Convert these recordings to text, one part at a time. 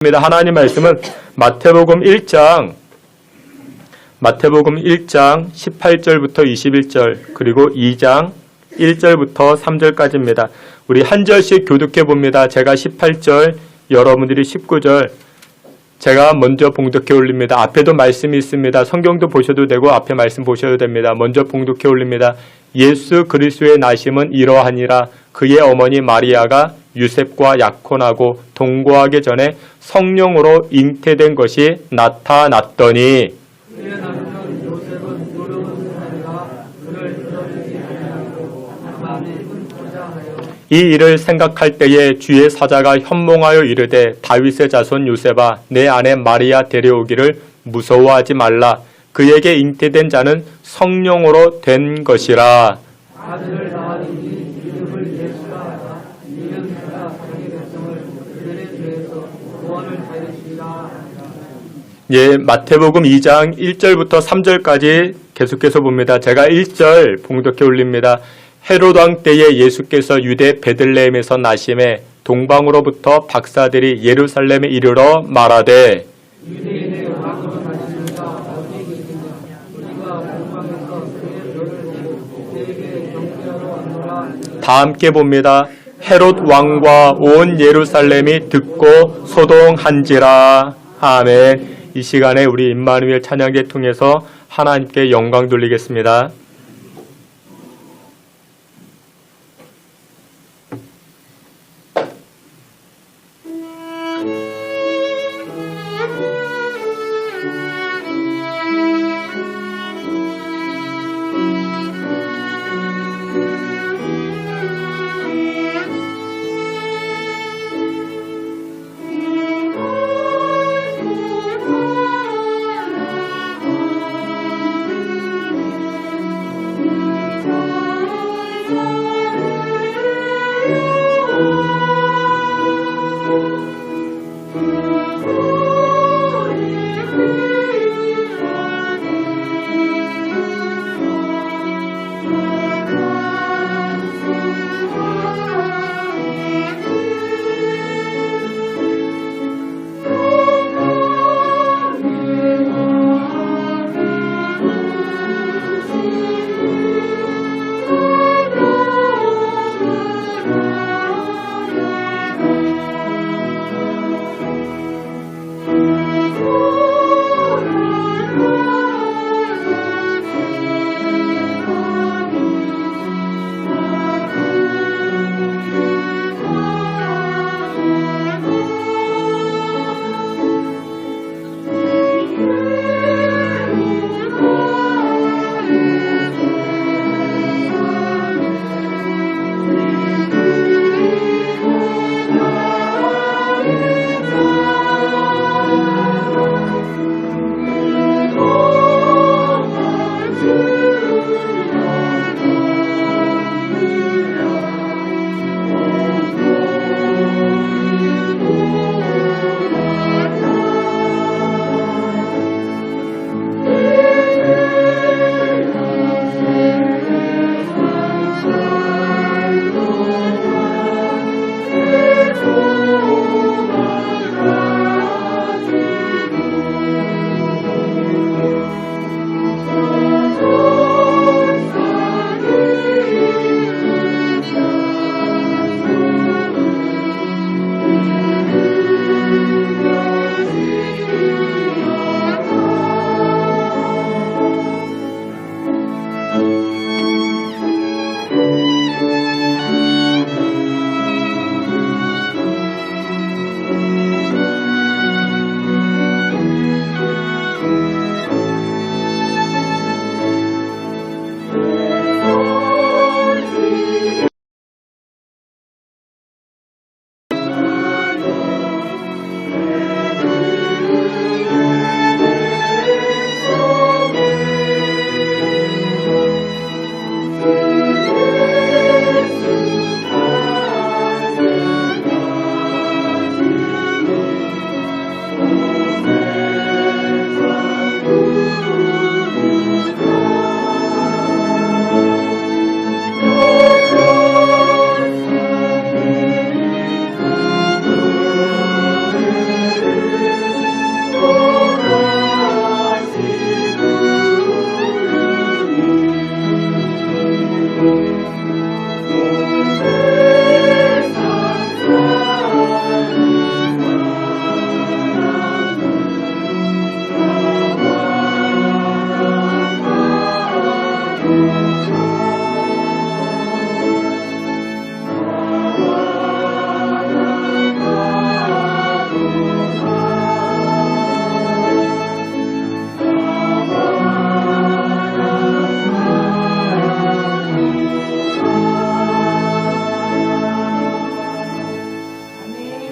하나님 말씀은 마태복음 1장 18절부터 21절 그리고 2장 1절부터 3절까지입니다. 우리 한 절씩 교독해 봅니다. 제가 18절, 여러분들이 19절, 제가 먼저 봉독해 올립니다. 앞에도 말씀이 있습니다. 성경도 보셔도 되고 앞에 말씀 보셔도 됩니다. 먼저 봉독해 올립니다. 예수 그리스도의 나심은 이러하니라. 그의 어머니 마리아가 유셉과 약혼하고 동거하기 전에 성령으로 잉태된 것이 나타났더니 이 일을 생각할 때에 주의 사자가 현몽하여 이르되 다윗의 자손 요셉아 내 아내 마리아 데려오기를 무서워하지 말라. 그에게 잉태된 자는 성령으로 된 것이라. 아들을 낳으니 이름을 예수라 하라. 이는 그가 자기 백성을 그들의 죄에서 구원을 받으시리라. 예, 마태복음 2장 1절부터 3절까지 계속해서 봅니다. 제가 1절 봉독해 올립니다. 헤롯 왕 때에 예수께서 유대 베들레헴에서 나심에 동방으로부터 박사들이 예루살렘에 이르러 말하되 유대인의 왕으로 나시니가 어디 계시냐. 우리가 동방에서 그의 별을 보고 그에게 경배하러 왔노라. 다 함께 봅니다. 헤롯 왕과 온 예루살렘이 듣고 소동한지라. 아멘. 이 시간에 우리 임마누엘 찬양계 통해서 하나님께 영광 돌리겠습니다.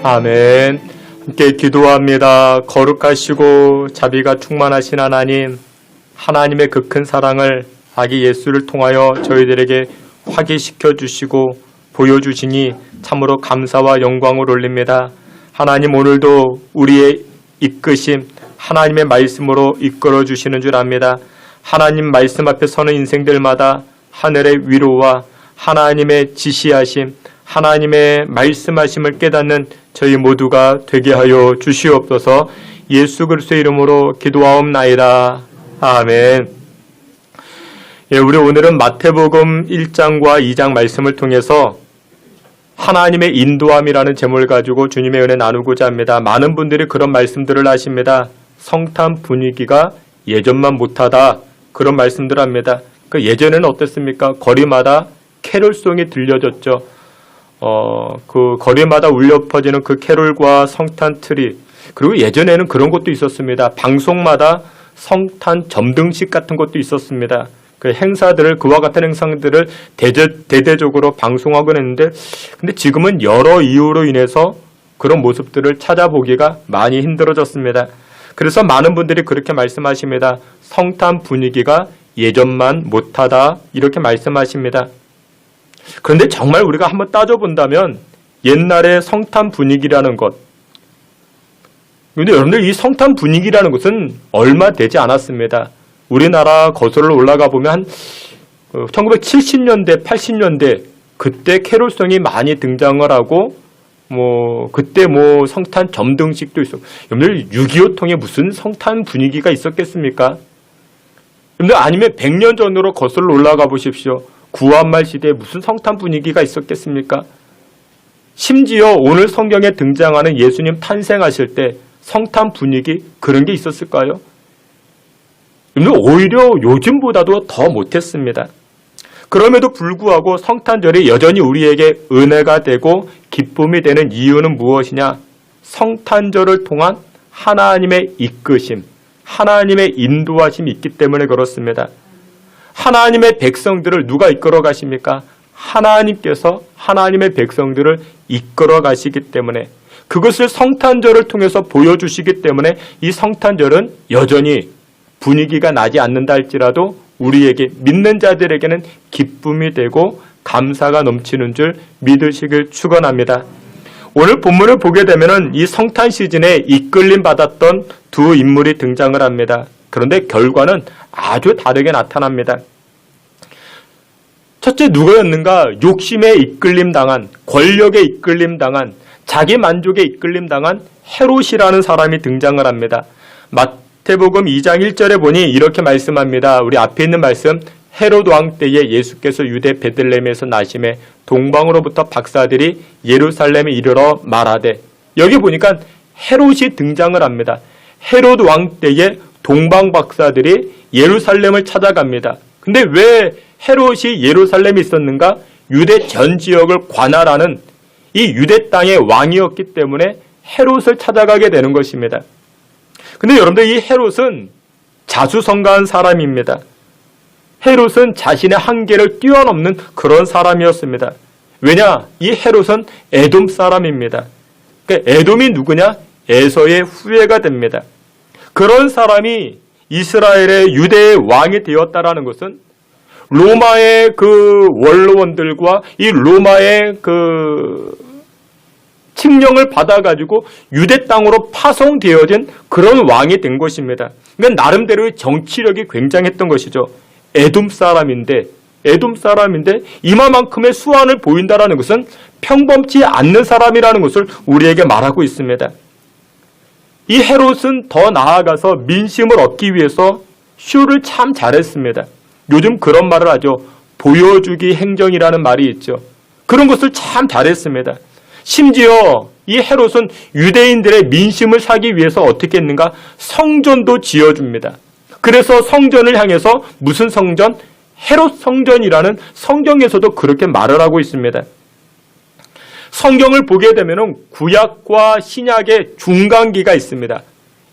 아멘. 함께 기도합니다. 거룩하시고 자비가 충만하신 하나님, 하나님의 그 큰 사랑을 아기 예수를 통하여 저희들에게 확인시켜 주시고 보여주시니 참으로 감사와 영광을 올립니다. 하나님, 오늘도 우리의 이끄심 하나님의 말씀으로 이끌어 주시는 줄 압니다. 하나님 말씀 앞에 서는 인생들마다 하늘의 위로와 하나님의 지시하심, 하나님의 말씀하심을 깨닫는 저희 모두가 되게 하여 주시옵소서. 예수 그리스도의 이름으로 기도하옵나이다. 아멘. 우리 오늘은 마태복음 1장과 2장 말씀을 통해서 하나님의 인도함이라는 제목을 가지고 주님의 은혜 나누고자 합니다. 많은 분들이 그런 말씀들을 하십니다. 성탄 분위기가 예전만 못하다, 그런 말씀들을 합니다. 예전에는 어땠습니까? 거리마다 캐롤송이 들려졌죠. 그 거리마다 울려 퍼지는 그 캐롤과 성탄 트리, 그리고 예전에는 그런 것도 있었습니다. 방송마다 성탄 점등식 같은 것도 있었습니다. 그 행사들을, 그와 같은 행사들을 대대적으로 방송하곤 했는데, 근데 지금은 여러 이유로 인해서 그런 모습들을 찾아보기가 많이 힘들어졌습니다. 그래서 많은 분들이 그렇게 말씀하십니다. 성탄 분위기가 예전만 못하다, 이렇게 말씀하십니다. 그런데 정말 우리가 한번 따져본다면 옛날의 성탄 분위기라는 것, 근데 여러분들 이 성탄 분위기라는 것은 얼마 되지 않았습니다. 우리나라 거슬러 올라가 보면 한 1970년대, 80년대 그때 캐롤송이 많이 등장을 하고 그때 성탄 점등식도 있었고, 여러분들 6.25 통에 무슨 성탄 분위기가 있었겠습니까? 여러분들 아니면 100년 전으로 거슬러 올라가 보십시오. 구한말 시대에 무슨 성탄 분위기가 있었겠습니까? 심지어 오늘 성경에 등장하는 예수님 탄생하실 때 성탄 분위기, 그런 게 있었을까요? 오히려 요즘보다도 더 못했습니다. 그럼에도 불구하고 성탄절이 여전히 우리에게 은혜가 되고 기쁨이 되는 이유는 무엇이냐? 성탄절을 통한 하나님의 이끄심, 하나님의 인도하심이 있기 때문에 그렇습니다. 하나님의 백성들을 누가 이끌어 가십니까? 하나님께서 하나님의 백성들을 이끌어 가시기 때문에, 그것을 성탄절을 통해서 보여주시기 때문에 이 성탄절은 여전히 분위기가 나지 않는다 할지라도 우리에게, 믿는 자들에게는 기쁨이 되고 감사가 넘치는 줄 믿으시길 축원합니다. 오늘 본문을 보게 되면은 이 성탄 시즌에 이끌림 받았던 두 인물이 등장을 합니다. 그런데 결과는 아주 다르게 나타납니다. 첫째, 누구였는가? 욕심에 이끌림 당한, 권력에 이끌림 당한, 자기 만족에 이끌림 당한 헤롯이라는 사람이 등장을 합니다. 마태복음 2장 1절에 보니 이렇게 말씀합니다. 우리 앞에 있는 말씀, 헤롯 왕 때에 예수께서 유대 베들레헴에서 나심에 동방으로부터 박사들이 예루살렘에 이르러 말하되, 여기 보니까 헤롯이 등장을 합니다. 헤롯 왕 때에 동방 박사들이 예루살렘을 찾아갑니다. 근데 왜 헤롯이 예루살렘에 있었는가? 유대 전 지역을 관할하는 이 유대 땅의 왕이었기 때문에 헤롯을 찾아가게 되는 것입니다. 근데 여러분들, 이 헤롯은 자수성가한 사람입니다. 헤롯은 자신의 한계를 뛰어넘는 그런 사람이었습니다. 왜냐? 이 헤롯은 에돔 사람입니다. 그러니까 에돔이 누구냐? 에서의 후예가 됩니다. 그런 사람이 이스라엘의 유대의 왕이 되었다라는 것은 로마의 그 원로원들과 이 로마의 그 칙령을 받아가지고 유대 땅으로 파송되어진 그런 왕이 된 것입니다. 그러니까 나름대로의 정치력이 굉장했던 것이죠. 에돔 사람인데 이마만큼의 수완을 보인다라는 것은 평범치 않는 사람이라는 것을 우리에게 말하고 있습니다. 이 헤롯은 더 나아가서 민심을 얻기 위해서 쇼를 참 잘했습니다. 요즘 그런 말을 하죠. 보여주기 행정이라는 말이 있죠. 그런 것을 참 잘했습니다. 심지어 이 헤롯은 유대인들의 민심을 사기 위해서 어떻게 했는가? 성전도 지어줍니다. 그래서 성전을 향해서 무슨 성전? 헤롯 성전이라는, 성경에서도 그렇게 말을 하고 있습니다. 성경을 보게 되면 구약과 신약의 중간기가 있습니다.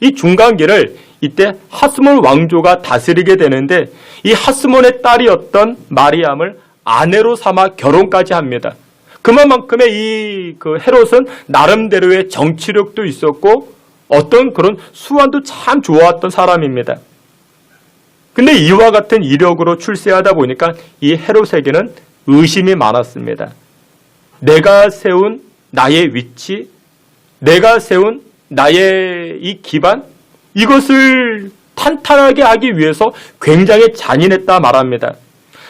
이 중간기를 이때 하스몬 왕조가 다스리게 되는데, 이 하스몬의 딸이었던 마리암을 아내로 삼아 결혼까지 합니다. 그만큼의 헤롯은 나름대로의 정치력도 있었고 어떤 그런 수완도 참 좋았던 사람입니다. 근데 이와 같은 이력으로 출세하다 보니까 이 헤롯에게는 의심이 많았습니다. 내가 세운 나의 위치, 내가 세운 나의 이 기반, 이것을 탄탄하게 하기 위해서 굉장히 잔인했다 말합니다.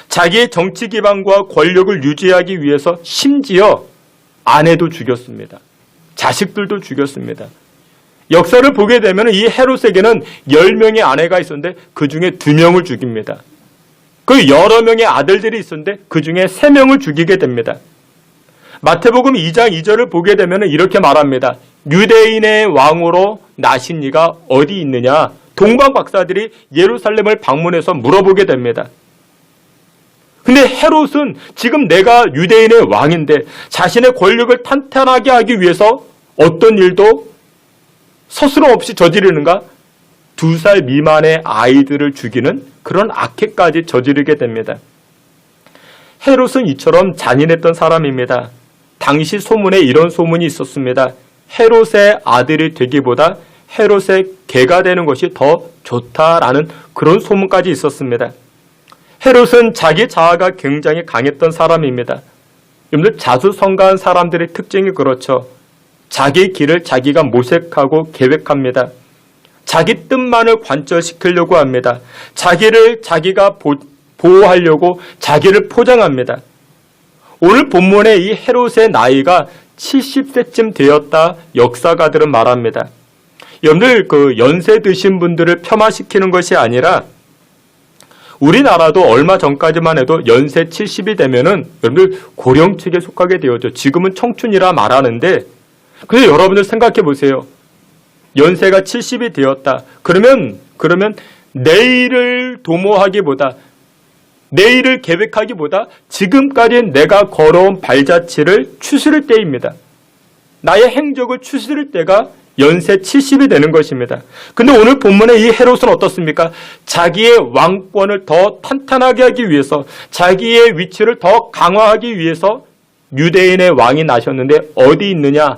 자기의 정치 기반과 권력을 유지하기 위해서 심지어 아내도 죽였습니다. 자식들도 죽였습니다. 역사를 보게 되면 이 헤롯에게는 10명의 아내가 있었는데 그 중에 2명을 죽입니다. 그 여러 명의 아들들이 있었는데 그 중에 3명을 죽이게 됩니다. 마태복음 2장 2절을 보게 되면 이렇게 말합니다. 유대인의 왕으로 나신 이가 어디 있느냐? 동방 박사들이 예루살렘을 방문해서 물어보게 됩니다. 근데 헤롯은 지금 내가 유대인의 왕인데 자신의 권력을 탄탄하게 하기 위해서 어떤 일도 서스럼 없이 저지르는가? 2살 미만의 아이들을 죽이는 그런 악행까지 저지르게 됩니다. 헤롯은 이처럼 잔인했던 사람입니다. 당시 소문에 이런 소문이 있었습니다. 헤롯의 아들이 되기보다 헤롯의 개가 되는 것이 더 좋다라는 그런 소문까지 있었습니다. 헤롯은 자기 자아가 굉장히 강했던 사람입니다. 여러분들 자수성가한 사람들의 특징이 그렇죠. 자기 길을 자기가 모색하고 계획합니다. 자기 뜻만을 관철시키려고 합니다. 자기를 자기가 보호하려고 자기를 포장합니다. 오늘 본문의 이 헤롯의 나이가 70세쯤 되었다 역사가들은 말합니다. 여러분들 연세 드신 분들을 폄하시키는 것이 아니라 우리나라도 얼마 전까지만 해도 연세 70이 되면은 여러분들 고령층에 속하게 되었죠. 지금은 청춘이라 말하는데 그래서 여러분들 생각해 보세요. 연세가 70이 되었다. 그러면 내일을 도모하기보다 내일을 계획하기보다 지금까지 내가 걸어온 발자취를 추스릴 때입니다. 나의 행적을 추스릴 때가 연세 70이 되는 것입니다. 근데 오늘 본문의 이 헤롯은 어떻습니까? 자기의 왕권을 더 탄탄하게 하기 위해서 자기의 위치를 더 강화하기 위해서 유대인의 왕이 나셨는데 어디 있느냐?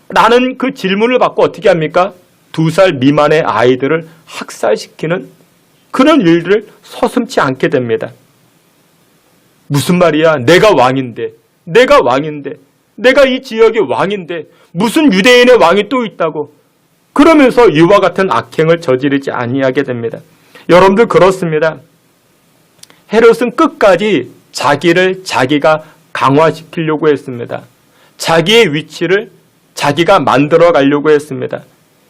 라는 그 질문을 받고 어떻게 합니까? 2살 미만의 아이들을 학살시키는 그런 일들을 서슴지 않게 됩니다. 무슨 말이야? 내가 왕인데 내가 이 지역의 왕인데 무슨 유대인의 왕이 또 있다고 그러면서 이와 같은 악행을 저지르지 아니하게 됩니다. 여러분들 그렇습니다. 헤롯은 끝까지 자기를 자기가 강화시키려고 했습니다. 자기의 위치를 자기가 만들어 가려고 했습니다.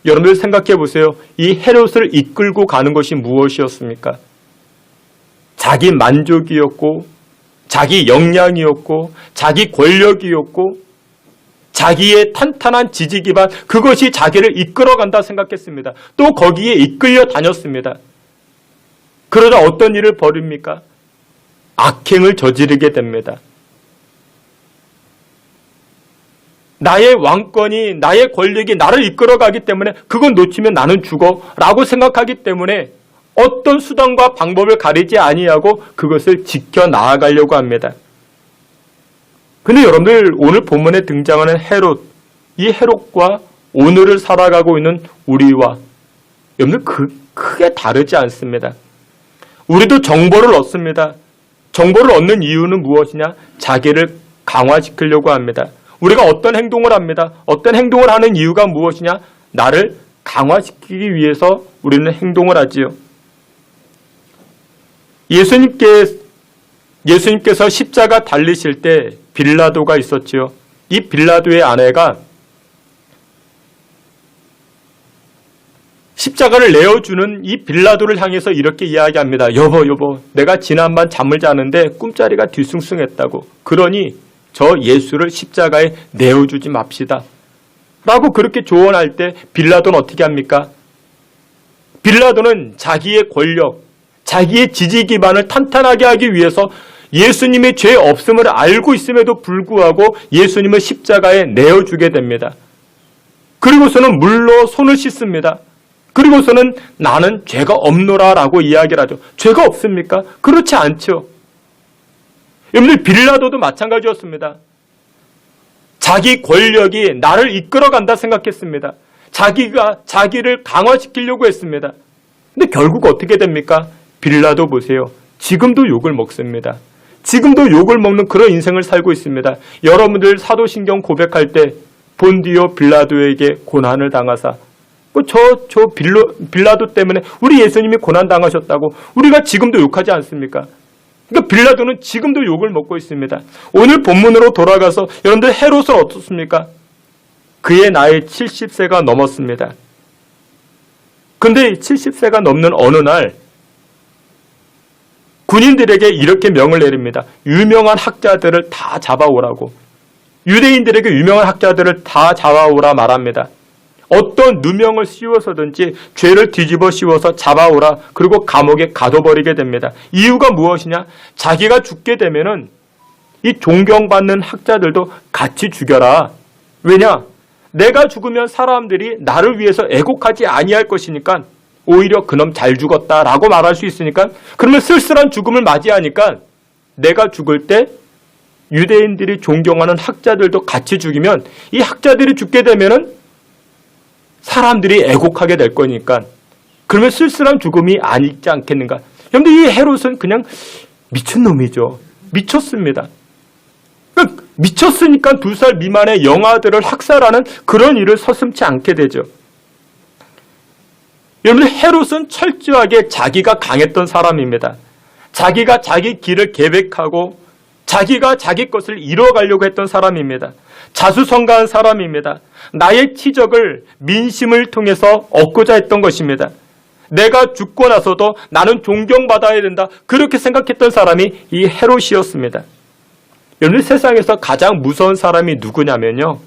여러분들 생각해 보세요. 이 헤롯을 이끌고 가는 것이 무엇이었습니까? 자기 만족이었고 자기 역량이었고 자기 권력이었고 자기의 탄탄한 지지 기반 그것이 자기를 이끌어간다 생각했습니다. 또 거기에 이끌려 다녔습니다. 그러다 어떤 일을 벌입니까? 악행을 저지르게 됩니다. 나의 왕권이 나의 권력이 나를 이끌어가기 때문에 그건 놓치면 나는 죽어 라고 생각하기 때문에 어떤 수단과 방법을 가리지 아니하고 그것을 지켜나가려고 합니다. 근데 여러분들 오늘 본문에 등장하는 헤롯, 이 헤롯과 오늘을 살아가고 있는 우리와 여러분들 크게 다르지 않습니다. 우리도 정보를 얻습니다. 정보를 얻는 이유는 무엇이냐? 자기를 강화시키려고 합니다. 우리가 어떤 행동을 합니다. 어떤 행동을 하는 이유가 무엇이냐? 나를 강화시키기 위해서 우리는 행동을 하지요. 예수님께서 십자가 달리실 때 빌라도가 있었지요. 이 빌라도의 아내가 십자가를 내어주는 이 빌라도를 향해서 이렇게 이야기합니다. 여보, 내가 지난밤 잠을 자는데 꿈자리가 뒤숭숭했다고. 그러니 저 예수를 십자가에 내어주지 맙시다. 라고 그렇게 조언할 때 빌라도는 어떻게 합니까? 빌라도는 자기의 권력, 자기의 지지 기반을 탄탄하게 하기 위해서 예수님의 죄 없음을 알고 있음에도 불구하고 예수님을 십자가에 내어주게 됩니다. 그리고서는 물로 손을 씻습니다. 그리고서는 나는 죄가 없노라라고 이야기를 하죠. 죄가 없습니까? 그렇지 않죠. 여러분들 빌라도도 마찬가지였습니다. 자기 권력이 나를 이끌어간다 생각했습니다. 자기가 자기를 강화시키려고 했습니다. 근데 결국 어떻게 됩니까? 빌라도 보세요. 지금도 욕을 먹습니다. 지금도 욕을 먹는 그런 인생을 살고 있습니다. 여러분들 사도신경 고백할 때 본디오 빌라도에게 고난을 당하사 빌라도 때문에 우리 예수님이 고난 당하셨다고 우리가 지금도 욕하지 않습니까? 그러니까 빌라도는 지금도 욕을 먹고 있습니다. 오늘 본문으로 돌아가서 여러분들 헤롯은 어떻습니까? 그의 나이 70세가 넘었습니다. 근데 70세가 넘는 어느 날 군인들에게 이렇게 명을 내립니다. 유명한 학자들을 다 잡아오라고. 유대인들에게 유명한 학자들을 다 잡아오라 말합니다. 어떤 누명을 씌워서든지 죄를 뒤집어 씌워서 잡아오라. 그리고 감옥에 가둬버리게 됩니다. 이유가 무엇이냐? 자기가 죽게 되면은 이 존경받는 학자들도 같이 죽여라. 왜냐? 내가 죽으면 사람들이 나를 위해서 애곡하지 아니할 것이니까 오히려 그놈 잘 죽었다라고 말할 수 있으니까 그러면 쓸쓸한 죽음을 맞이하니까 내가 죽을 때 유대인들이 존경하는 학자들도 같이 죽이면 이 학자들이 죽게 되면은 사람들이 애곡하게 될 거니까 그러면 쓸쓸한 죽음이 아니지 않겠는가. 그런데 이 헤롯은 그냥 미친놈이죠. 미쳤습니다. 미쳤으니까 2살 미만의 영아들을 학살하는 그런 일을 서슴지 않게 되죠. 여러분, 헤롯은 철저하게 자기가 강했던 사람입니다. 자기가 자기 길을 계획하고 자기가 자기 것을 이루어가려고 했던 사람입니다. 자수성가한 사람입니다. 나의 치적을 민심을 통해서 얻고자 했던 것입니다. 내가 죽고 나서도 나는 존경받아야 된다. 그렇게 생각했던 사람이 이 헤롯이었습니다. 여러분, 세상에서 가장 무서운 사람이 누구냐면요.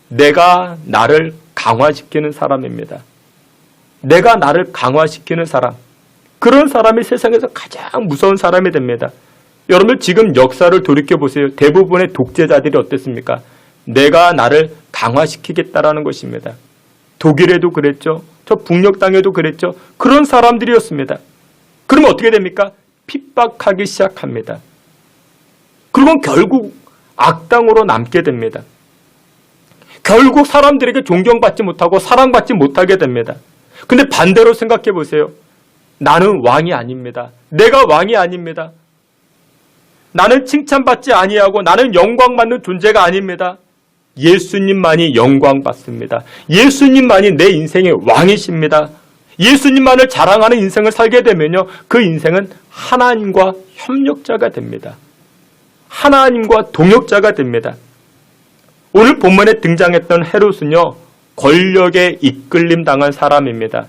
내가 나를 강화시키는 사람입니다. 내가 나를 강화시키는 사람. 그런 사람이 세상에서 가장 무서운 사람이 됩니다. 여러분 지금 역사를 돌이켜보세요. 대부분의 독재자들이 어땠습니까? 내가 나를 강화시키겠다라는 것입니다. 독일에도 그랬죠. 저 북녘 땅에도 그랬죠. 그런 사람들이었습니다. 그러면 어떻게 됩니까? 핍박하기 시작합니다. 그리고 결국 악당으로 남게 됩니다. 결국 사람들에게 존경받지 못하고 사랑받지 못하게 됩니다. 근데 반대로 생각해 보세요. 나는 왕이 아닙니다. 내가 왕이 아닙니다. 나는 칭찬받지 아니하고 나는 영광받는 존재가 아닙니다. 예수님만이 영광받습니다. 예수님만이 내 인생의 왕이십니다. 예수님만을 자랑하는 인생을 살게 되면요. 그 인생은 하나님과 협력자가 됩니다. 하나님과 동역자가 됩니다. 오늘 본문에 등장했던 헤롯은요. 권력에 이끌림 당한 사람입니다.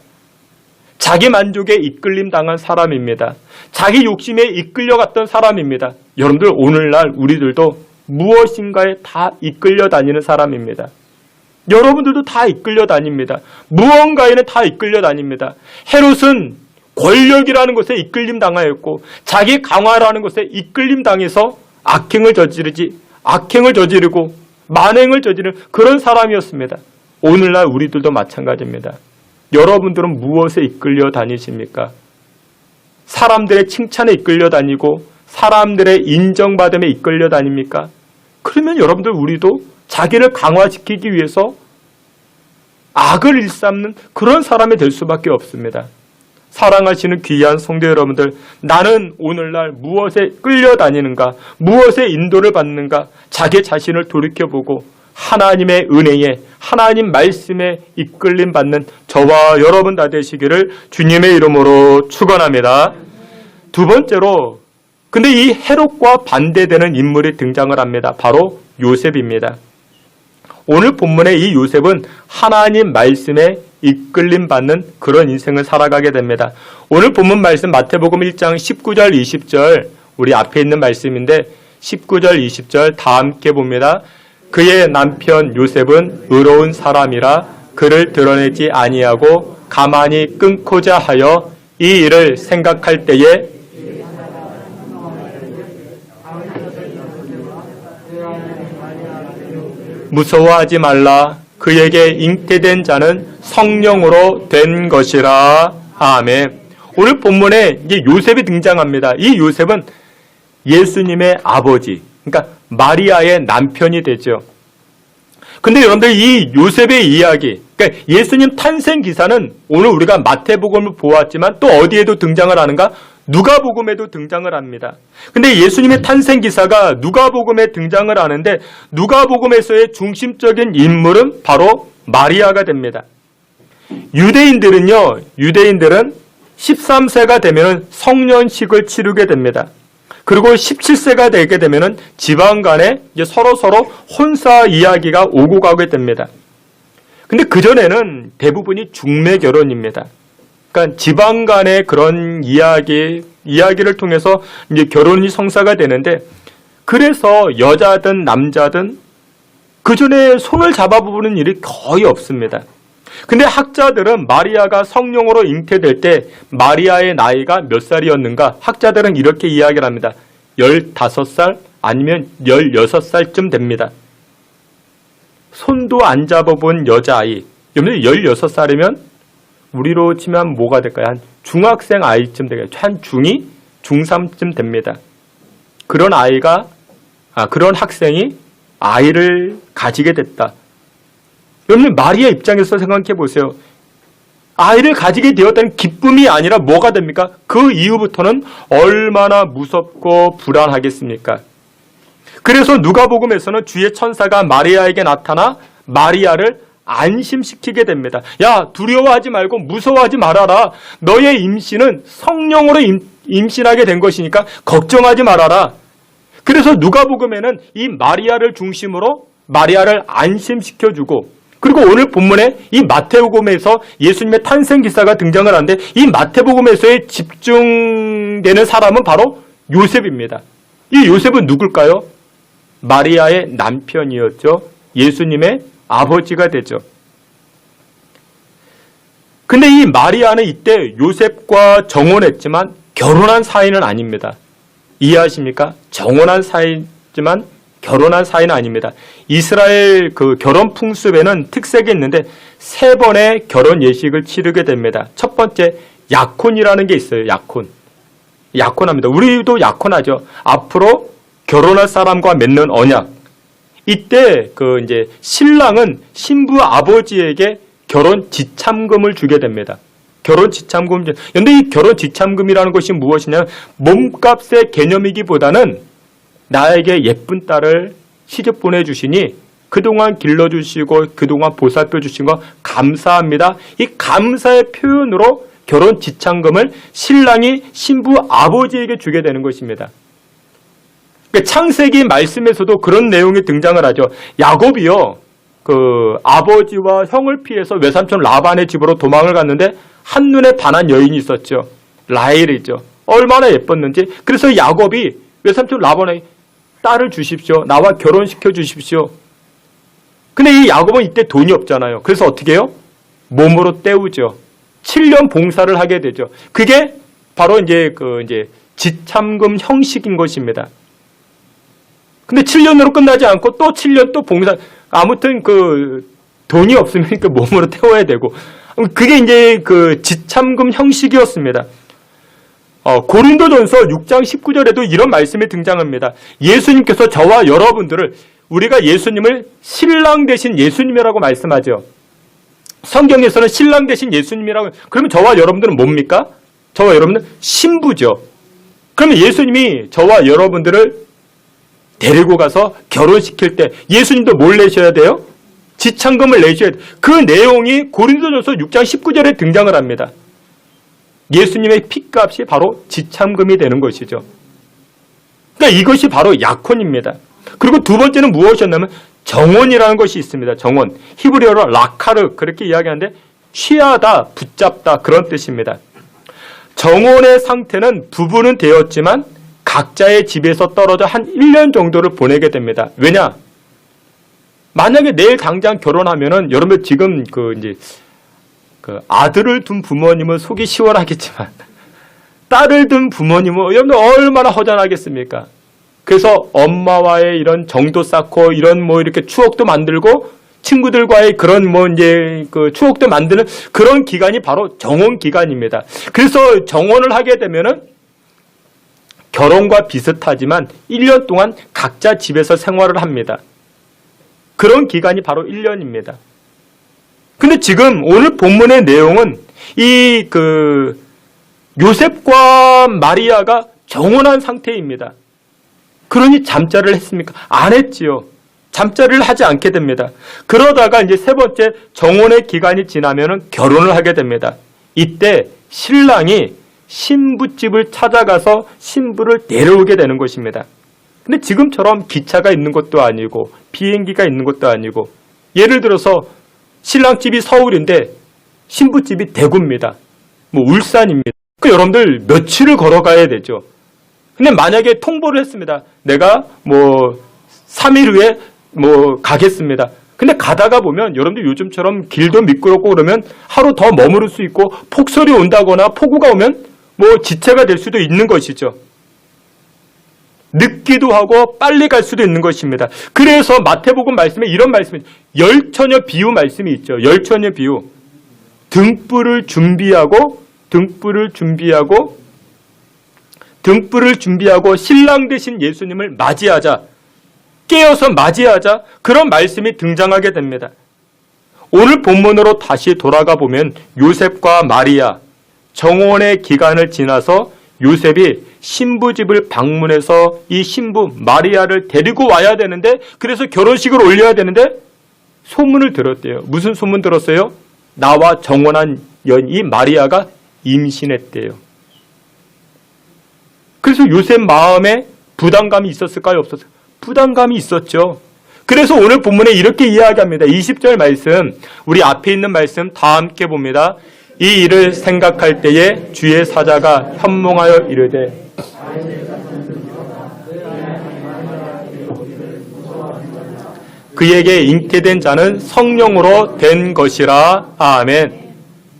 자기 만족에 이끌림 당한 사람입니다. 자기 욕심에 이끌려갔던 사람입니다. 여러분들 오늘날 우리들도 무엇인가에 다 이끌려 다니는 사람입니다. 여러분들도 다 이끌려 다닙니다. 무언가에는 다 이끌려 다닙니다. 헤롯은 권력이라는 것에 이끌림 당하였고 자기 강화라는 것에 이끌림 당해서 악행을 저지르고 만행을 저지르는 그런 사람이었습니다. 오늘날 우리들도 마찬가지입니다. 여러분들은 무엇에 이끌려 다니십니까? 사람들의 칭찬에 이끌려 다니고 사람들의 인정받음에 이끌려 다닙니까? 그러면 여러분들 우리도 자기를 강화시키기 위해서 악을 일삼는 그런 사람이 될 수밖에 없습니다. 사랑하시는 귀한 성도 여러분들, 나는 오늘날 무엇에 끌려다니는가, 무엇에 인도를 받는가, 자기 자신을 돌이켜보고 하나님의 은혜에, 하나님 말씀에 이끌림 받는 저와 여러분 다 되시기를 주님의 이름으로 축원합니다. 두 번째로, 근데 이 헤롯과 반대되는 인물이 등장을 합니다. 바로 요셉입니다. 오늘 본문의 이 요셉은 하나님 말씀에 이끌림 받는 그런 인생을 살아가게 됩니다. 오늘 본문 말씀 마태복음 1장 19절 20절 우리 앞에 있는 말씀인데 19절 20절 다 함께 봅니다. 그의 남편 요셉은 의로운 사람이라 그를 드러내지 아니하고 가만히 끊고자 하여 이 일을 생각할 때에 무서워하지 말라. 그에게 잉태된 자는 성령으로 된 것이라. 아멘. 오늘 본문에 이제 요셉이 등장합니다. 이 요셉은 예수님의 아버지, 그러니까 마리아의 남편이 되죠. 근데 여러분들 이 요셉의 이야기, 그러니까 예수님 탄생 기사는 오늘 우리가 마태복음을 보았지만 또 어디에도 등장을 하는가? 누가복음에도 등장을 합니다. 근데 예수님의 탄생 기사가 누가복음에 등장을 하는데 누가복음에서의 중심적인 인물은 바로 마리아가 됩니다. 유대인들은 13세가 되면 성년식을 치르게 됩니다. 그리고 17세가 되게 되면 지방 간에 이제 서로 혼사 이야기가 오고 가게 됩니다. 근데 그전에는 대부분이 중매 결혼입니다. 그러니까 지방 간의 그런 이야기를 통해서 이제 결혼이 성사가 되는데, 그래서 여자든 남자든 그전에 손을 잡아보는 일이 거의 없습니다. 근데 학자들은 마리아가 성령으로 잉태될 때 마리아의 나이가 몇 살이었는가? 학자들은 이렇게 이야기를 합니다. 15살 아니면 16살쯤 됩니다. 손도 안 잡아본 여자아이. 여러분들 16살이면 우리로 치면 뭐가 될까요? 한 중학생 아이쯤 되겠죠. 한 중2, 중3쯤 됩니다. 그런 그런 학생이 아이를 가지게 됐다. 여러분 마리아 입장에서 생각해 보세요. 아이를 가지게 되었다는 기쁨이 아니라 뭐가 됩니까? 그 이후부터는 얼마나 무섭고 불안하겠습니까? 그래서 누가복음에서는 주의 천사가 마리아에게 나타나 마리아를 안심시키게 됩니다. 야, 두려워하지 말고 무서워하지 말아라. 너의 임신은 성령으로 임신하게 된 것이니까 걱정하지 말아라. 그래서 누가복음에는 이 마리아를 중심으로 마리아를 안심시켜주고, 그리고 오늘 본문에 이 마태복음에서 예수님의 탄생 기사가 등장을 하는데 이 마태복음에서의 집중되는 사람은 바로 요셉입니다. 이 요셉은 누굴까요? 마리아의 남편이었죠. 예수님의 아버지가 되죠. 근데 이 마리아는 이때 요셉과 정혼했지만 결혼한 사이는 아닙니다. 이해하십니까? 정혼한 사이지만 결혼한 사이는 아닙니다. 이스라엘 그 결혼 풍습에는 특색이 있는데 3번의 결혼 예식을 치르게 됩니다. 첫 번째, 약혼이라는 게 있어요. 약혼합니다. 우리도 약혼하죠. 앞으로 결혼할 사람과 맺는 언약. 이때 이제 신랑은 신부 아버지에게 결혼 지참금을 주게 됩니다. 결혼 지참금. 그런데 이 결혼 지참금이라는 것이 무엇이냐면 몸값의 개념이기보다는 나에게 예쁜 딸을 시집 보내주시니 그동안 길러주시고 그동안 보살펴 주신 거 감사합니다. 이 감사의 표현으로 결혼 지참금을 신랑이 신부 아버지에게 주게 되는 것입니다. 창세기 말씀에서도 그런 내용이 등장을 하죠. 야곱이요, 아버지와 형을 피해서 외삼촌 라반의 집으로 도망을 갔는데 한눈에 반한 여인이 있었죠. 라헬이죠. 얼마나 예뻤는지. 그래서 야곱이 외삼촌 라반에게 딸을 주십시오. 나와 결혼시켜 주십시오. 근데 이 야곱은 이때 돈이 없잖아요. 그래서 어떻게 해요? 몸으로 때우죠. 7년 봉사를 하게 되죠. 그게 바로 이제 지참금 형식인 것입니다. 근데 7년으로 끝나지 않고 또 7년 또 봉사, 아무튼 돈이 없으면 몸으로 태워야 되고, 그게 이제 지참금 형식이었습니다. 고린도전서 6장 19절에도 이런 말씀이 등장합니다. 예수님께서 저와 여러분들을, 우리가 예수님을 신랑 대신 예수님이라고 말씀하죠. 성경에서는 신랑 대신 예수님이라고, 그러면 저와 여러분들은 뭡니까? 저와 여러분들은 신부죠. 그러면 예수님이 저와 여러분들을 데리고 가서 결혼시킬 때 예수님도 뭘 내셔야 돼요? 지참금을 내셔야 돼요. 그 내용이 고린도전서 6장 19절에 등장을 합니다. 예수님의 피값이 바로 지참금이 되는 것이죠. 그러니까 이것이 바로 약혼입니다. 그리고 두 번째는 무엇이었냐면 정혼이라는 것이 있습니다. 정혼. 히브리어로 라카르 그렇게 이야기하는데 취하다, 붙잡다 그런 뜻입니다. 정혼의 상태는 부부는 되었지만 각자의 집에서 떨어져 한 1년 정도를 보내게 됩니다. 왜냐? 만약에 내일 당장 결혼하면은 여러분 지금 아들을 둔 부모님은 속이 시원하겠지만 딸을 둔 부모님은 여러분들 얼마나 허전하겠습니까? 그래서 엄마와의 이런 정도 쌓고 이런 이렇게 추억도 만들고 친구들과의 그런 추억도 만드는 그런 기간이 바로 정혼 기간입니다. 그래서 정혼을 하게 되면은 결혼과 비슷하지만 1년 동안 각자 집에서 생활을 합니다. 그런 기간이 바로 1년입니다. 근데 지금 오늘 본문의 내용은 요셉과 마리아가 정혼한 상태입니다. 그러니 잠자를 했습니까? 안 했지요. 잠자리를 하지 않게 됩니다. 그러다가 이제 세 번째 정혼의 기간이 지나면 결혼을 하게 됩니다. 이때 신랑이 신부집을 찾아가서 신부를 데려오게 되는 것입니다. 근데 지금처럼 기차가 있는 것도 아니고 비행기가 있는 것도 아니고, 예를 들어서 신랑집이 서울인데 신부집이 대구입니다. 울산입니다. 여러분들 며칠을 걸어가야 되죠. 근데 만약에 통보를 했습니다. 내가 3일 후에 가겠습니다. 근데 가다가 보면 여러분들 요즘처럼 길도 미끄럽고 그러면 하루 더 머무를 수 있고, 폭설이 온다거나 폭우가 오면 지체가 될 수도 있는 것이죠. 늦기도 하고 빨리 갈 수도 있는 것입니다. 그래서 마태복음 말씀에 이런 말씀이, 열처녀 비유 말씀이 있죠. 열처녀 비유. 등불을 준비하고 신랑 되신 예수님을 맞이하자, 깨어서 맞이하자, 그런 말씀이 등장하게 됩니다. 오늘 본문으로 다시 돌아가 보면 요셉과 마리아, 정혼의 기간을 지나서 요셉이 신부집을 방문해서 이 신부 마리아를 데리고 와야 되는데, 그래서 결혼식을 올려야 되는데 소문을 들었대요. 무슨 소문 들었어요? 나와 정혼한 이 마리아가 임신했대요. 그래서 요셉 마음에 부담감이 있었을까요? 없었을까요? 부담감이 있었죠. 그래서 오늘 본문에 이렇게 이야기합니다. 20절 말씀, 우리 앞에 있는 말씀 다 함께 봅니다. 이 일을 생각할 때에 주의 사자가 현몽하여 이르되, 그에게 잉태된 자는 성령으로 된 것이라. 아멘.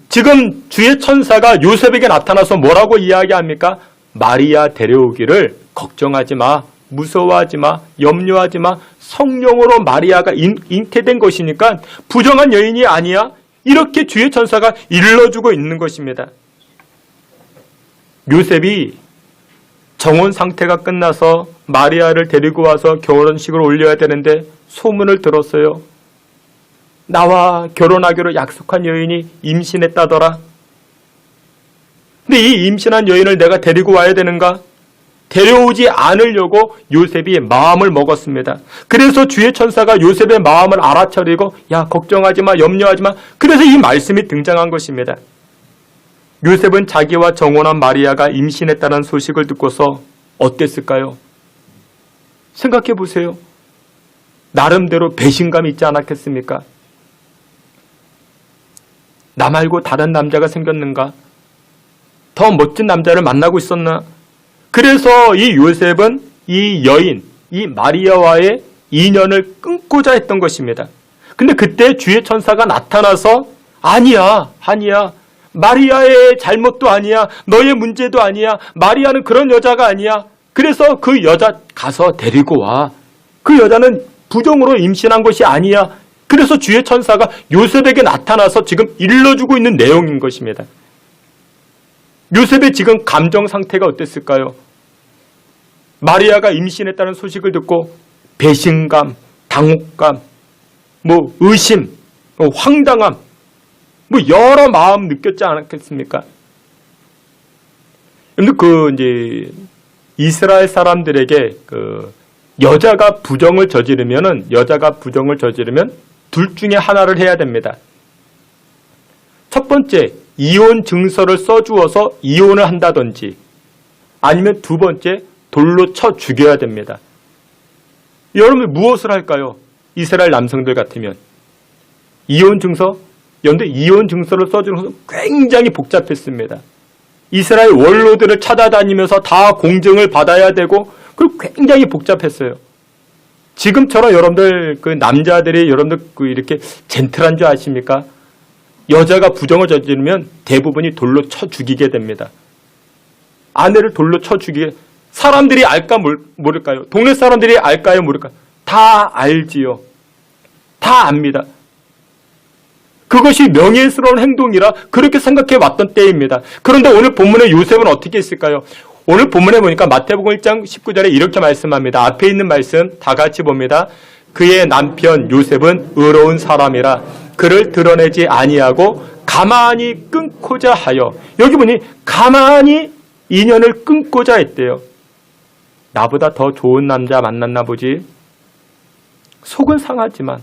지금 주의 천사가 요셉에게 나타나서 뭐라고 이야기합니까? 마리아 데려오기를 걱정하지 마, 무서워하지 마, 염려하지 마. 성령으로 마리아가 잉태된 것이니까 부정한 여인이 아니야. 이렇게 주의 천사가 일러주고 있는 것입니다. 요셉이 정혼 상태가 끝나서 마리아를 데리고 와서 결혼식을 올려야 되는데 소문을 들었어요. 나와 결혼하기로 약속한 여인이 임신했다더라. 근데 이 임신한 여인을 내가 데리고 와야 되는가? 데려오지 않으려고 요셉이 마음을 먹었습니다. 그래서 주의 천사가 요셉의 마음을 알아차리고, 야, 걱정하지 마, 염려하지 마. 그래서 이 말씀이 등장한 것입니다. 요셉은 자기와 정혼한 마리아가 임신했다는 소식을 듣고서 어땠을까요? 생각해 보세요. 나름대로 배신감이 있지 않았겠습니까? 나 말고 다른 남자가 생겼는가? 더 멋진 남자를 만나고 있었나? 그래서 이 요셉은 이 여인, 이 마리아와의 인연을 끊고자 했던 것입니다. 근데 그때 주의 천사가 나타나서, 아니야. 마리아의 잘못도 아니야. 너의 문제도 아니야. 마리아는 그런 여자가 아니야. 그래서 그 여자 가서 데리고 와. 그 여자는 부정으로 임신한 것이 아니야. 그래서 주의 천사가 요셉에게 나타나서 지금 일러주고 있는 내용인 것입니다. 요셉의 지금 감정 상태가 어땠을까요? 마리아가 임신했다는 소식을 듣고 배신감, 당혹감, 의심, 황당함, 여러 마음 느꼈지 않았겠습니까? 근데 이스라엘 사람들에게 여자가 부정을 저지르면 둘 중에 하나를 해야 됩니다. 첫 번째, 이혼 증서를 써주어서 이혼을 한다든지, 아니면 두 번째, 돌로 쳐 죽여야 됩니다. 여러분 무엇을 할까요? 이스라엘 남성들 같으면 이혼 증서, 여러분들 이혼 증서를 써주는 것은 굉장히 복잡했습니다. 이스라엘 원로들을 찾아다니면서 다 공증을 받아야 되고, 그리고 굉장히 복잡했어요. 지금처럼 여러분들 남자들이 여러분들 이렇게 젠틀한 줄 아십니까? 여자가 부정을 저지르면 대부분이 돌로 쳐 죽이게 됩니다. 아내를 돌로 쳐 죽이게. 사람들이 알까 모를까요? 동네 사람들이 알까요 모를까요? 다 알지요. 다 압니다. 그것이 명예스러운 행동이라 그렇게 생각해 왔던 때입니다. 그런데 오늘 본문의 요셉은 어떻게 했을까요? 오늘 본문에 보니까 마태복음 1장 19절에 이렇게 말씀합니다. 앞에 있는 말씀 다 같이 봅니다. 그의 남편 요셉은 의로운 사람이라 그를 드러내지 아니하고 가만히 끊고자 하여, 여기 보니 가만히 인연을 끊고자 했대요. 나보다 더 좋은 남자 만났나 보지. 속은 상하지만,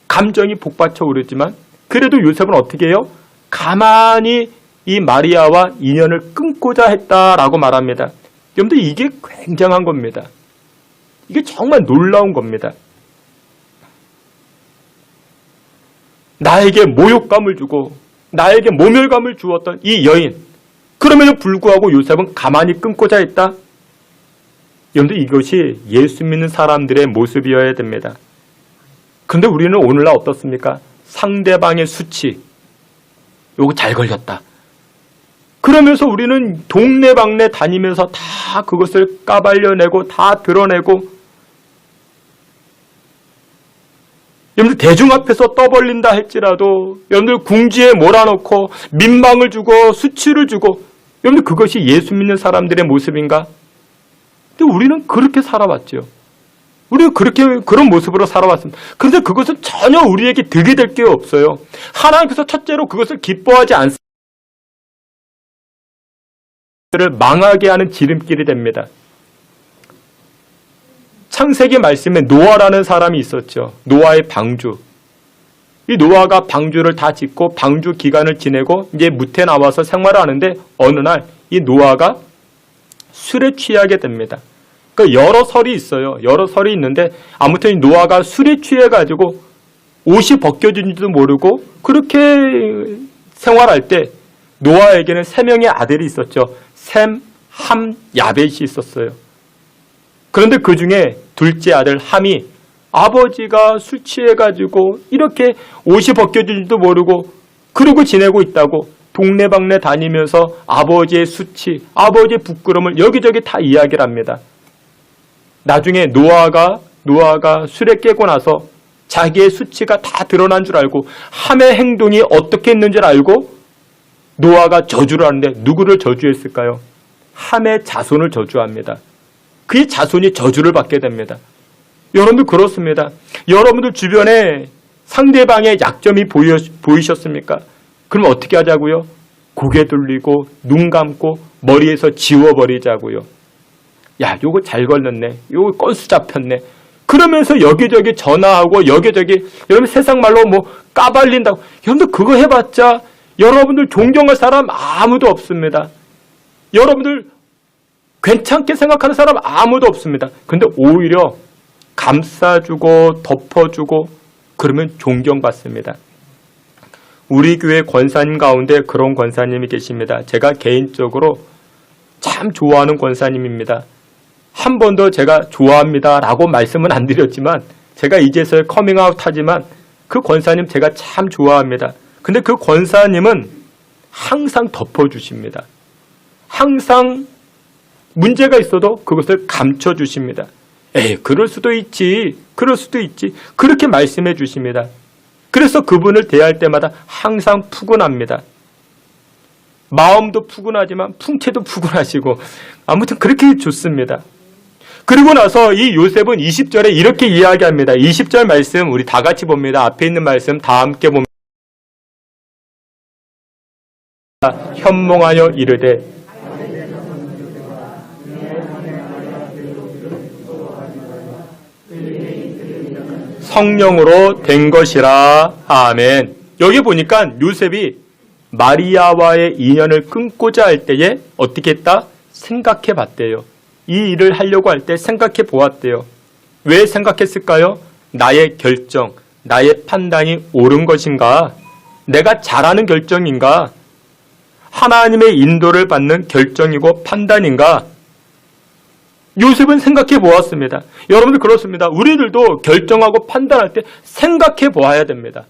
감정이 복받쳐 오르지만, 그래도 요셉은 어떻게 해요? 가만히 이 마리아와 인연을 끊고자 했다라고 말합니다. 여러분들, 이게 굉장한 겁니다. 이게 정말 놀라운 겁니다. 나에게 모욕감을 주고 나에게 모멸감을 주었던 이 여인, 그럼에도 불구하고 요셉은 가만히 끊고자 했다. 여러분들, 이것이 예수 믿는 사람들의 모습이어야 됩니다. 그런데 우리는 오늘날 어떻습니까? 상대방의 수치, 요거 잘 걸렸다. 그러면서 우리는 동네방네 다니면서 다 그것을 까발려내고 다 드러내고, 여러분들 대중 앞에서 떠벌린다 할지라도 여러분들 궁지에 몰아넣고 민망을 주고 수치를 주고, 여러분들 그것이 예수 믿는 사람들의 모습인가? 근데 우리는 그렇게 살아왔죠. 우리는 그런 모습으로 살아왔습니다. 그런데 그것은 전혀 우리에게 득이 될 게 없어요. 하나님께서 첫째로 그것을 기뻐하지 않습니다. 를 망하게 하는 지름길이 됩니다. 창세기 말씀에 노아라는 사람이 있었죠. 노아의 방주. 이 노아가 방주를 다 짓고 방주 기간을 지내고 이제 무태 나와서 생활을 하는데 어느 날 이 노아가 술에 취하게 됩니다. 그러니까 여러 설이 있어요. 여러 설이 있는데 아무튼 이 노아가 술에 취해가지고 옷이 벗겨진지도 모르고 그렇게 생활할 때 노아에게는 3명의 아들이 있었죠. 셈, 함, 야벳이 있었어요. 그런데 그 중에 둘째 아들 함이 아버지가 술 취해가지고 이렇게 옷이 벗겨진지도 모르고 그러고 지내고 있다고 동네방네 다니면서 아버지의 수치, 아버지의 부끄러움을 여기저기 다 이야기를 합니다. 나중에 노아가 술에 깨고 나서 자기의 수치가 다 드러난 줄 알고 함의 행동이 어떻게 했는 줄 알고 노아가 저주를 하는데 누구를 저주했을까요? 함의 자손을 저주합니다. 그의 자손이 저주를 받게 됩니다. 여러분들 그렇습니다. 여러분들 주변에 상대방의 약점이 보이셨습니까? 그럼 어떻게 하자고요? 고개 돌리고 눈 감고 머리에서 지워버리자고요. 야, 요거 잘 걸렸네. 요거 건수 잡혔네. 그러면서 여기저기 전화하고 여기저기 여러분 세상 말로 뭐 까발린다고. 여러분들 그거 해봤자 여러분들 존경할 사람 아무도 없습니다. 여러분들 괜찮게 생각하는 사람 아무도 없습니다. 그런데 오히려 감싸주고 덮어주고 그러면 존경받습니다. 우리 교회 권사님 가운데 그런 권사님이 계십니다. 제가 개인적으로 참 좋아하는 권사님입니다. 한 번도 제가 좋아합니다 라고 말씀은 안 드렸지만 제가 이제서야 커밍아웃 하지만 그 권사님 제가 참 좋아합니다. 근데 그 권사님은 항상 덮어주십니다. 항상 문제가 있어도 그것을 감춰주십니다. 에이, 그럴 수도 있지. 그렇게 말씀해 주십니다. 그래서 그분을 대할 때마다 항상 푸근합니다. 마음도 푸근하지만 풍채도 푸근하시고 아무튼 그렇게 좋습니다. 그리고 나서 이 요셉은 20절에 이렇게 이야기합니다. 20절 말씀 우리 다 같이 봅니다. 앞에 있는 말씀 다 함께 봅니다. 현몽하여 이르되 성령으로 된 것이라. 아멘. 여기 보니까 요셉이 마리아와의 인연을 끊고자 할 때에 어떻게 했다? 생각해 봤대요. 이 일을 하려고 할 때 생각해 보았대요. 왜 생각했을까요? 나의 결정, 나의 판단이 옳은 것인가? 내가 잘하는 결정인가? 하나님의 인도를 받는 결정이고 판단인가? 요셉은 생각해 보았습니다. 여러분들 그렇습니다. 우리들도 결정하고 판단할 때 생각해 보아야 됩니다.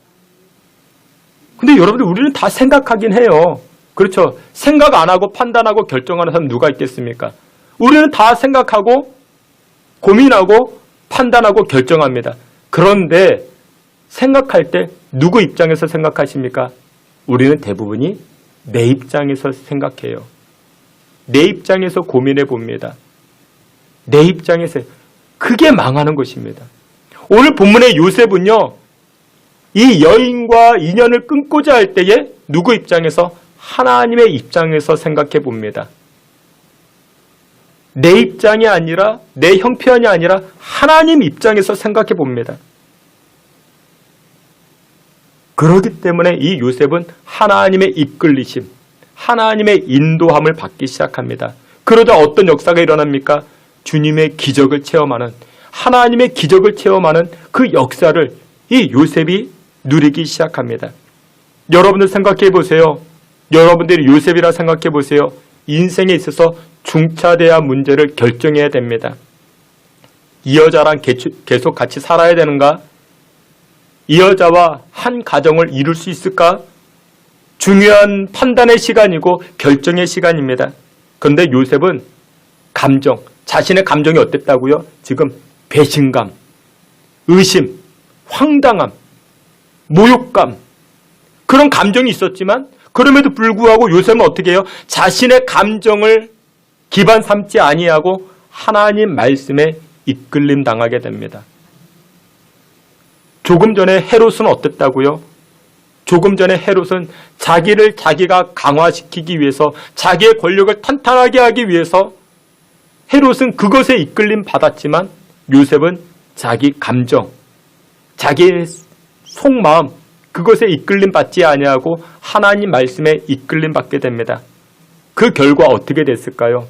근데 여러분들 우리는 다 생각하긴 해요. 그렇죠? 생각 안 하고 판단하고 결정하는 사람 누가 있겠습니까? 우리는 다 생각하고 고민하고 판단하고 결정합니다. 그런데 생각할 때 누구 입장에서 생각하십니까? 우리는 대부분이 내 입장에서 생각해요. 내 입장에서 고민해 봅니다. 내 입장에서 그게 망하는 것입니다. 오늘 본문의 요셉은요, 이 여인과 인연을 끊고자 할 때에 누구 입장에서? 하나님의 입장에서 생각해 봅니다. 내 입장이 아니라, 내 형편이 아니라 하나님 입장에서 생각해 봅니다. 그렇기 때문에 이 요셉은 하나님의 이끌리심, 하나님의 인도함을 받기 시작합니다. 그러자 어떤 역사가 일어납니까? 주님의 기적을 체험하는, 하나님의 기적을 체험하는 그 역사를 이 요셉이 누리기 시작합니다. 여러분들 생각해 보세요. 여러분들이 요셉이라 생각해 보세요. 인생에 있어서 중차대한 문제를 결정해야 됩니다. 이 여자랑 계속 같이 살아야 되는가? 이 여자와 한 가정을 이룰 수 있을까? 중요한 판단의 시간이고 결정의 시간입니다. 그런데 요셉은 감정, 자신의 감정이 어땠다고요? 지금 배신감, 의심, 황당함, 모욕감, 그런 감정이 있었지만 그럼에도 불구하고 요셉은 어떻게 해요? 자신의 감정을 기반 삼지 아니하고 하나님 말씀에 이끌림 당하게 됩니다. 조금 전에 헤롯은 어땠다고요? 조금 전에 헤롯은 자기를 자기가 강화시키기 위해서, 자기의 권력을 탄탄하게 하기 위해서 헤롯은 그것에 이끌림 받았지만 요셉은 자기 감정, 자기의 속마음, 그것에 이끌림 받지 아니하고 하나님 말씀에 이끌림 받게 됩니다. 그 결과 어떻게 됐을까요?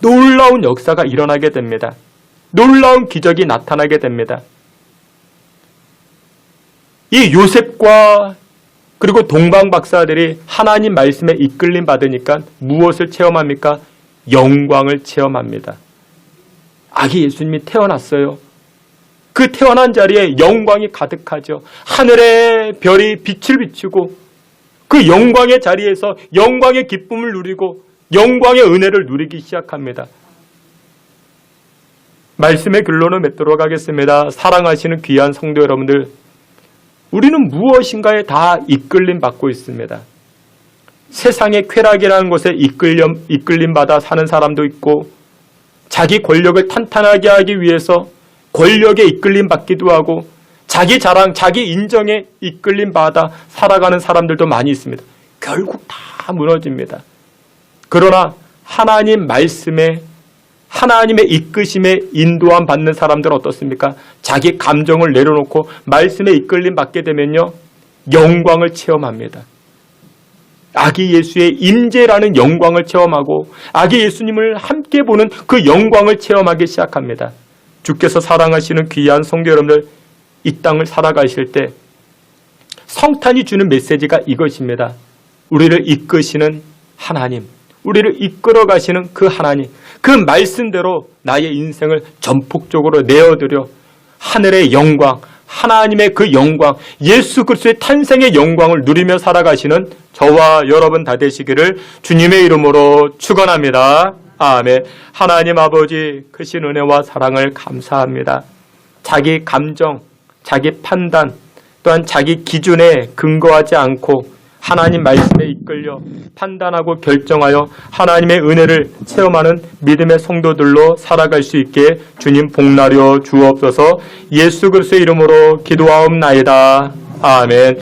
놀라운 역사가 일어나게 됩니다. 놀라운 기적이 나타나게 됩니다. 이 요셉과 그리고 동방 박사들이 하나님 말씀에 이끌림 받으니까 무엇을 체험합니까? 영광을 체험합니다. 아기 예수님이 태어났어요. 그 태어난 자리에 영광이 가득하죠. 하늘의 별이 빛을 비추고 그 영광의 자리에서 영광의 기쁨을 누리고 영광의 은혜를 누리기 시작합니다. 말씀의 결론을 맺도록 하겠습니다. 사랑하시는 귀한 성도 여러분들, 우리는 무엇인가에 다 이끌림 받고 있습니다. 세상의 쾌락이라는 것에 이끌림 받아 사는 사람도 있고, 자기 권력을 탄탄하게 하기 위해서 권력에 이끌림 받기도 하고, 자기 자랑, 자기 인정에 이끌림 받아 살아가는 사람들도 많이 있습니다. 결국 다 무너집니다. 그러나 하나님 말씀에, 하나님의 이끄심에 인도함 받는 사람들은 어떻습니까? 자기 감정을 내려놓고 말씀에 이끌림 받게 되면요, 영광을 체험합니다. 아기 예수의 임재라는 영광을 체험하고 아기 예수님을 함께 보는 그 영광을 체험하기 시작합니다. 주께서 사랑하시는 귀한 성도 여러분들, 이 땅을 살아가실 때 성탄이 주는 메시지가 이것입니다. 우리를 이끄시는 하나님, 우리를 이끌어 가시는 그 하나님, 그 말씀대로 나의 인생을 전폭적으로 내어드려 하늘의 영광, 하나님의 그 영광, 예수 그리스도의 탄생의 영광을 누리며 살아가시는 저와 여러분 다 되시기를 주님의 이름으로 축원합니다. 아멘. 하나님 아버지 크신 은혜와 사랑을 감사합니다. 자기 감정, 자기 판단, 또한 자기 기준에 근거하지 않고 하나님 말씀에 이끌려 판단하고 결정하여 하나님의 은혜를 체험하는 믿음의 성도들로 살아갈 수 있게 주님 복나려 주옵소서. 예수 그리스도의 이름으로 기도하옵나이다. 아멘.